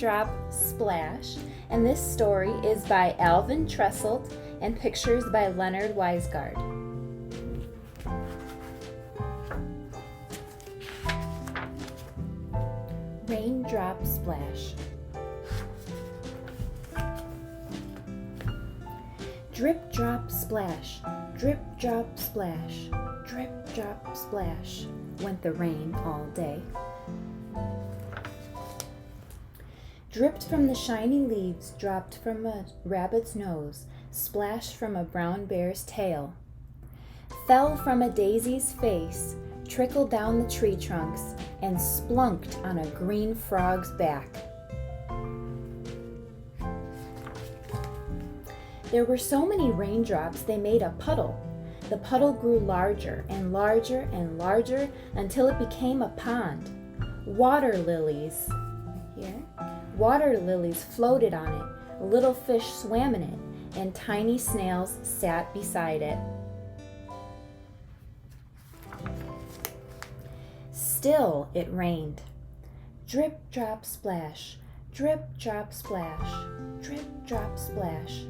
Raindrop Splash, and this story is by Alvin Tresselt and pictures by Leonard Weisgard. Raindrop Splash. Drip, drop, splash, drip, drop, splash, drip, drop, splash, went the rain all day. Dripped from the shiny leaves, dropped from a rabbit's nose, splashed from a brown bear's tail. Fell from a daisy's face, trickled down the tree trunks, and splunked on a green frog's back. There were so many raindrops they made a puddle. The puddle grew larger and larger and larger until it became a pond. Water lilies floated on it, little fish swam in it, and tiny snails sat beside it. Still it rained. Drip, drop, splash, drip, drop, splash, drip, drop, splash.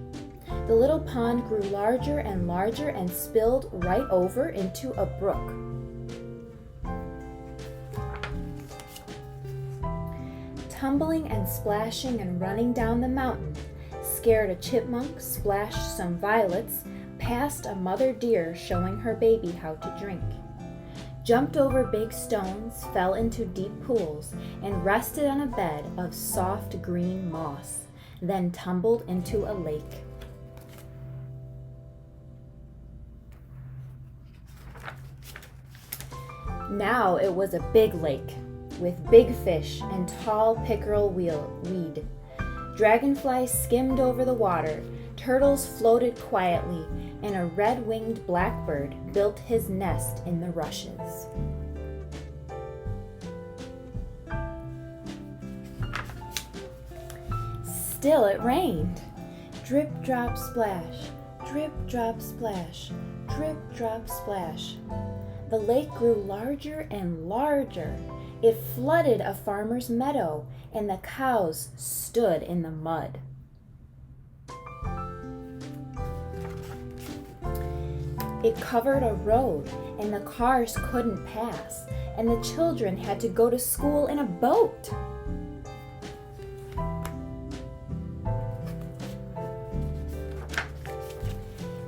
The little pond grew larger and larger and spilled right over into a brook. Tumbling and splashing and running down the mountain, scared a chipmunk, splashed some violets, passed a mother deer showing her baby how to drink. Jumped over big stones, fell into deep pools, and rested on a bed of soft green moss, then tumbled into a lake. Now it was a big lake with big fish and tall pickerel weed. Dragonflies skimmed over the water, turtles floated quietly, and a red-winged blackbird built his nest in the rushes. Still it rained. Drip, drop, splash, drip, drop, splash, drip, drop, splash. The lake grew larger and larger. It flooded a farmer's meadow, and the cows stood in the mud. It covered a road, and the cars couldn't pass, and the children had to go to school in a boat.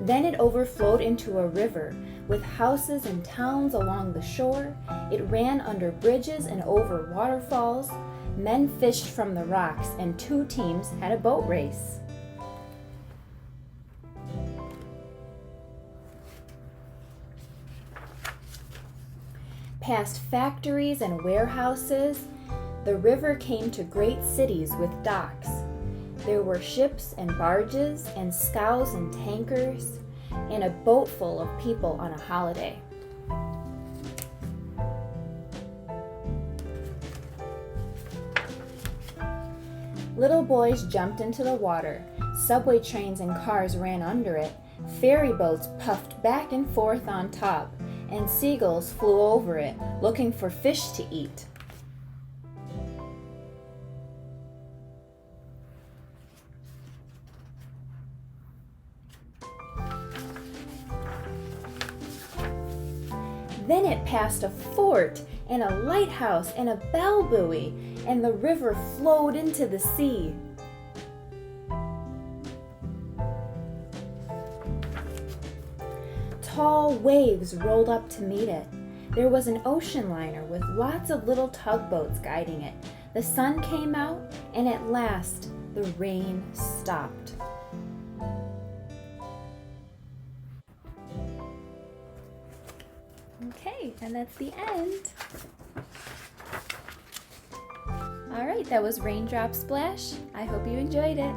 Then it overflowed into a river, with houses and towns along the shore. It ran under bridges and over waterfalls. Men fished from the rocks, and 2 teams had a boat race. Past factories and warehouses, the river came to great cities with docks. There were ships and barges and scows and tankers, and a boat full of people on a holiday. Little boys jumped into the water, subway trains and cars ran under it, ferry boats puffed back and forth on top, and seagulls flew over it, looking for fish to eat. Then it passed a fort and a lighthouse and a bell buoy, and the river flowed into the sea. Tall waves rolled up to meet it. There was an ocean liner with lots of little tugboats guiding it. The sun came out, and at last the rain stopped. Okay, and that's the end. All right, that was Raindrop Splash. I hope you enjoyed it.